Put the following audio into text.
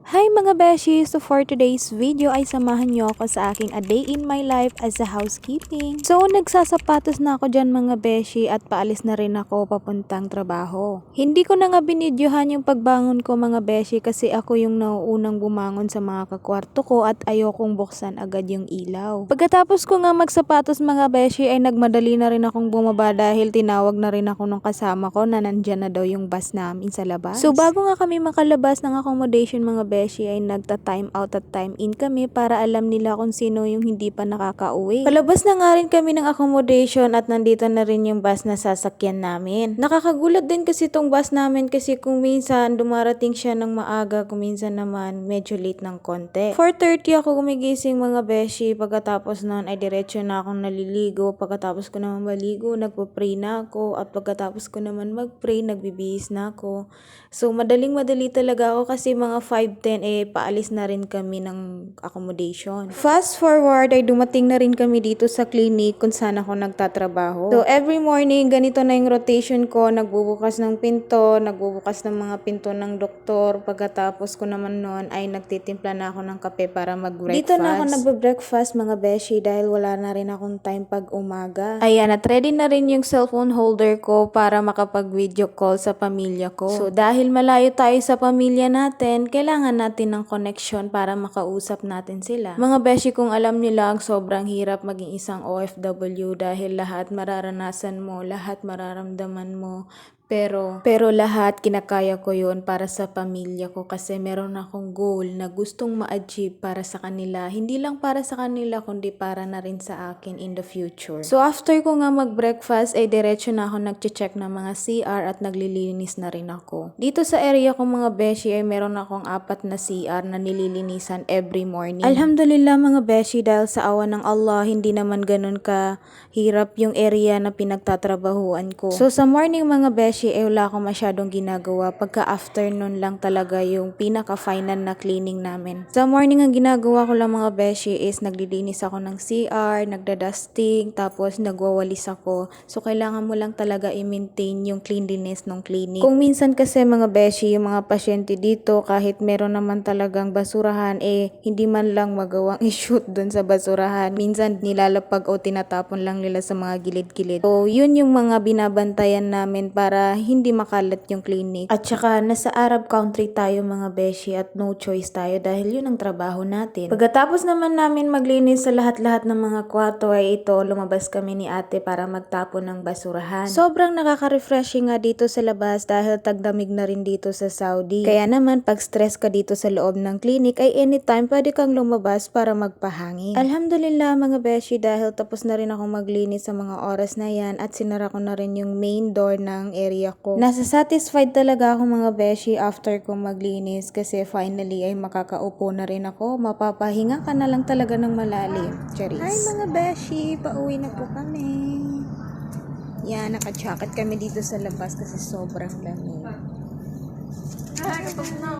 Hi mga beshi! So for today's video ay samahan niyo ako sa aking a day in my life as a housekeeping. So nagsasapatos na ako dyan mga beshi at paalis na rin ako papuntang trabaho. Hindi ko na nga binidyohan yung pagbangon ko mga beshi kasi ako yung nauunang bumangon sa mga kakwarto ko at ayokong buksan agad yung ilaw. Pagkatapos ko nga magsapatos mga beshi ay nagmadali na rin akong bumaba dahil tinawag na rin ako ng kasama ko na nandyan na daw yung bus namin sa labas. So bago nga kami makalabas ng accommodation mga beshi ay nagta-time out at time in kami para alam nila kung sino yung hindi pa nakakauwi. Palabas na nga rin kami ng accommodation at nandito na rin yung bus na sasakyan namin. Nakakagulat din kasi tong bus namin kasi kung minsan dumarating siya ng maaga, kung minsan naman medyo late ng konti. 4:30 ako gumigising mga beshi, pagkatapos noon ay diretso na akong naliligo, pagkatapos ko naman maligo, nagpo-pray na ako at pagkatapos ko naman mag-pray, nagbibihis na ako. So madaling-madali talaga ako kasi mga 5:10 paalis na rin kami ng accommodation. Fast forward ay dumating na rin kami dito sa clinic kung saan ako nagtatrabaho. So every morning ganito na yung rotation ko, nagbubukas ng pinto, nagbubukas ng mga pinto ng doktor. Pagkatapos ko naman noon ay nagtitimpla na ako ng kape para mag-breakfast. Dito na ako nagbe-breakfast mga beshi dahil wala na rin akong time pag umaga. Ayan, at ready na rin yung cellphone holder ko para makapag-video call sa pamilya ko. So dahil malayo tayo sa pamilya natin, kailangan natin ng connection para makausap natin sila. Mga beshi, kung alam nyo lang, sobrang hirap maging isang OFW dahil lahat mararanasan mo, lahat mararamdaman mo. Pero lahat kinakaya ko yun para sa pamilya ko kasi meron akong goal na gustong ma-achieve para sa kanila. Hindi lang para sa kanila kundi para na rin sa akin in the future. So after ko nga mag-breakfast ay diretso na ako nag-check ng mga CR at naglilinis na rin ako. Dito sa area ko mga beshi ay meron akong 4 na CR na nililinisan every morning. Alhamdulillah mga beshi, dahil sa awa ng Allah hindi naman ganun ka hirap yung area na pinagtatrabahuan ko. So sa morning mga beshi wala akong masyadong ginagawa. Pagka afternoon lang talaga yung pinaka-final na cleaning namin. Sa morning ang ginagawa ko lang mga beshi is naglilinis ako ng CR, nagda-dusting, tapos nagwawalis ako. So kailangan mo lang talaga i-maintain yung cleanliness ng clinic. Kung minsan kasi mga beshi, yung mga pasyente dito kahit meron naman talagang basurahan hindi man lang magawang i-shoot dun sa basurahan. Minsan nilalapag o tinatapon lang nila sa mga gilid-gilid. So yun yung mga binabantayan namin para hindi makalat yung clinic. At saka nasa Arab country tayo mga beshi at no choice tayo dahil yun ang trabaho natin. Pagkatapos naman namin maglinis sa lahat-lahat ng mga kwarto ay ito, lumabas kami ni ate para magtapon ng basurahan. Sobrang nakaka-refreshing nga dito sa labas dahil tagdamig na rin dito sa Saudi. Kaya naman pag stress ka dito sa loob ng clinic ay anytime pwede kang lumabas para magpahangin. Alhamdulillah mga beshi, dahil tapos na rin akong maglinis sa mga oras na yan at sinara ko na rin yung main door ng area ko. Nasa satisfied talaga ako mga beshi after kong maglinis kasi finally ay makakaupo na rin ako. Mapapahinga ka na lang talaga ng malalim. Charis. Hi mga beshi, pauwi na po kami. Yan, naka-jacket kami dito sa labas kasi sobrang lamig.